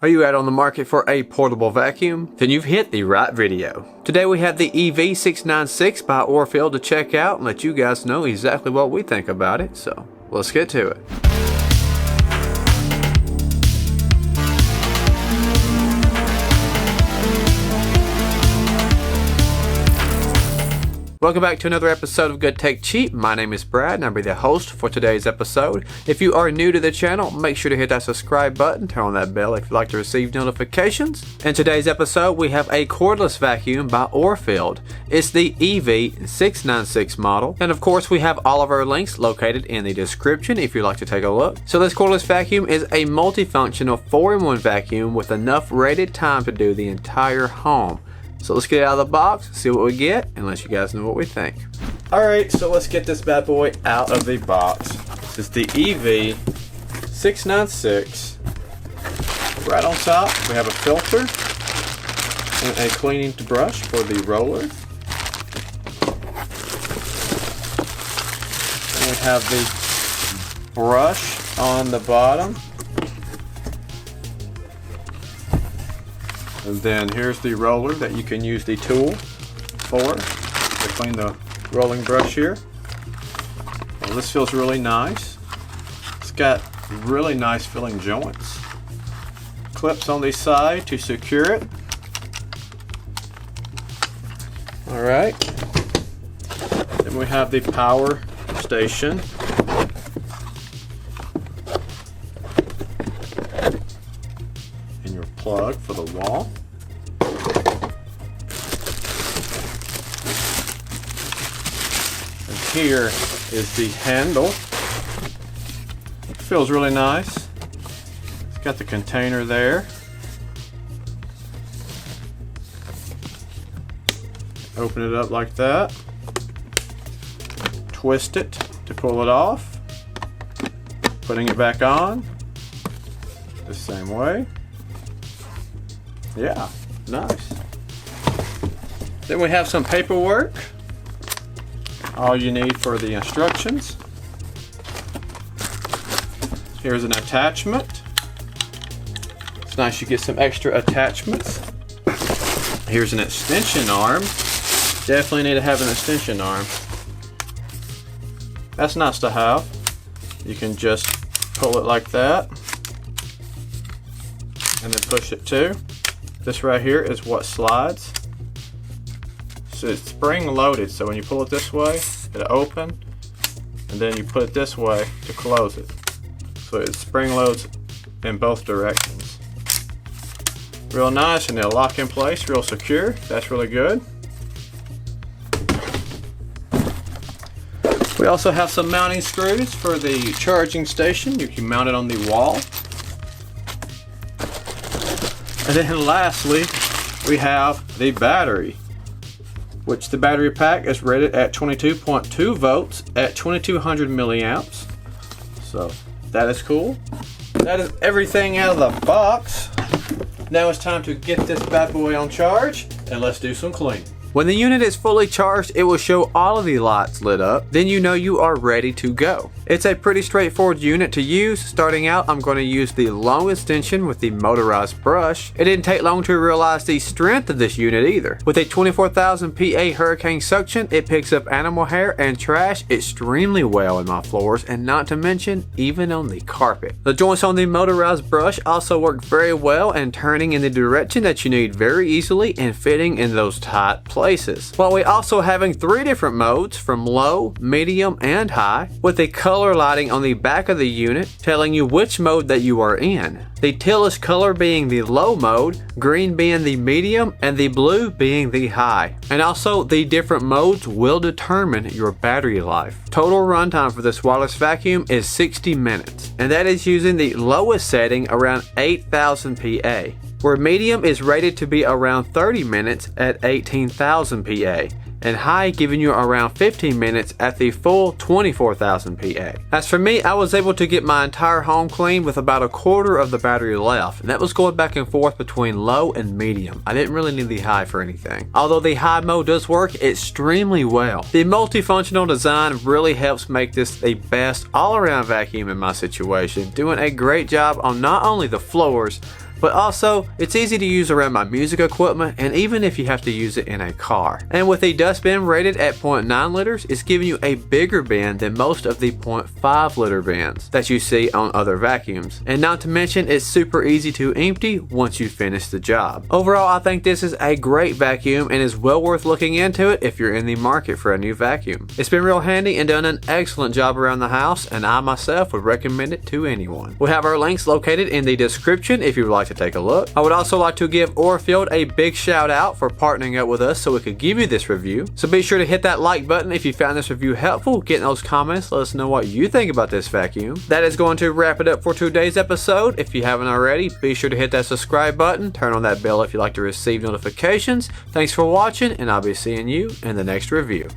Are you out on the market for a portable vacuum? Then you've hit the right video. Today we have the EV696 by ORFELD to check out and let you guys know exactly what we think about it. So let's get to it. Welcome back to another episode of Good Tech Cheap. My name is Brad and I'll be the host for today's episode. If you are new to the channel, make sure to hit that subscribe button, turn on that bell if you'd like to receive notifications. In today's episode, we have a cordless vacuum by ORFELD. It's the EV696 model. And of course, we have all of our links located in the description if you'd like to take a look. So this cordless vacuum is a multifunctional 4-in-1 vacuum with enough rated time to do the entire home. So let's get it out of the box, see what we get, and let you guys know what we think. Alright, so let's get this bad boy out of the box. This is the EV696. Right on top, we have a filter and a cleaning brush for the roller. And we have the brush on the bottom. And then here's the roller that you can use the tool for to clean the rolling brush here. Well, this feels really nice. It's got really nice filling joints. Clips on the side to secure it. Alright. Then we have the power station. And your plug for the wall. Here is the handle. It feels really nice. It's got the container there. Open it up like that. Twist it to pull it off. Putting it back on the same way. Yeah, nice. Then we have some paperwork. All you need for the instructions. Here's an attachment. It's nice you get some extra attachments. Here's an extension arm. Definitely need to have an extension arm. That's nice to have. You can just pull it like that and then push it too. This right here is what slides. So it's spring loaded, so when you pull it this way, it'll open, and then you put it this way to close it. So it spring loads in both directions. Real nice, and they'll lock in place, real secure. That's really good. We also have some mounting screws for the charging station. You can mount it on the wall. And then lastly, we have the battery, which the battery pack is rated at 22.2 volts at 2200 milliamps. So that is cool. That is everything out of the box. Now it's time to get this bad boy on charge and let's do some cleaning. When the unit is fully charged, it will show all of the lights lit up. Then you know you are ready to go. It's a pretty straightforward unit to use. Starting out, I'm going to use the long extension with the motorized brush. It didn't take long to realize the strength of this unit either. With a 24,000 PA hurricane suction, it picks up animal hair and trash extremely well in my floors, and not to mention even on the carpet. The joints on the motorized brush also work very well and turning in the direction that you need very easily and fitting in those tight places. While we also having 3 different modes from low, medium, and high, with the color lighting on the back of the unit telling you which mode that you are in. The tealish color being the low mode, green being the medium, and the blue being the high. And also the different modes will determine your battery life. Total runtime for this wireless vacuum is 60 minutes, and that is using the lowest setting around 8,000 PA. Where medium is rated to be around 30 minutes at 18,000 PA, and high giving you around 15 minutes at the full 24,000 PA. As for me, I was able to get my entire home clean with about a quarter of the battery left, and that was going back and forth between low and medium. I didn't really need the high for anything. Although the high mode does work extremely well. The multifunctional design really helps make this the best all-around vacuum in my situation, doing a great job on not only the floors, but also it's easy to use around my music equipment and even if you have to use it in a car. And with the dustbin rated at 0.9 liters, it's giving you a bigger bin than most of the 0.5 liter bins that you see on other vacuums. And not to mention, it's super easy to empty once you finish the job. Overall, I think this is a great vacuum and is well worth looking into it if you're in the market for a new vacuum. It's been real handy and done an excellent job around the house, and I myself would recommend it to anyone. We have our links located in the description if you would like to take a look. I would also like to give ORFELD a big shout out for partnering up with us so we could give you this review. So be sure to hit that like button if you found this review helpful. Get in those comments, let us know what you think about this vacuum. That is going to wrap it up for today's episode. If you haven't already, be sure to hit that subscribe button, turn on that bell if you'd like to receive notifications. Thanks for watching, and I'll be seeing you in the next review.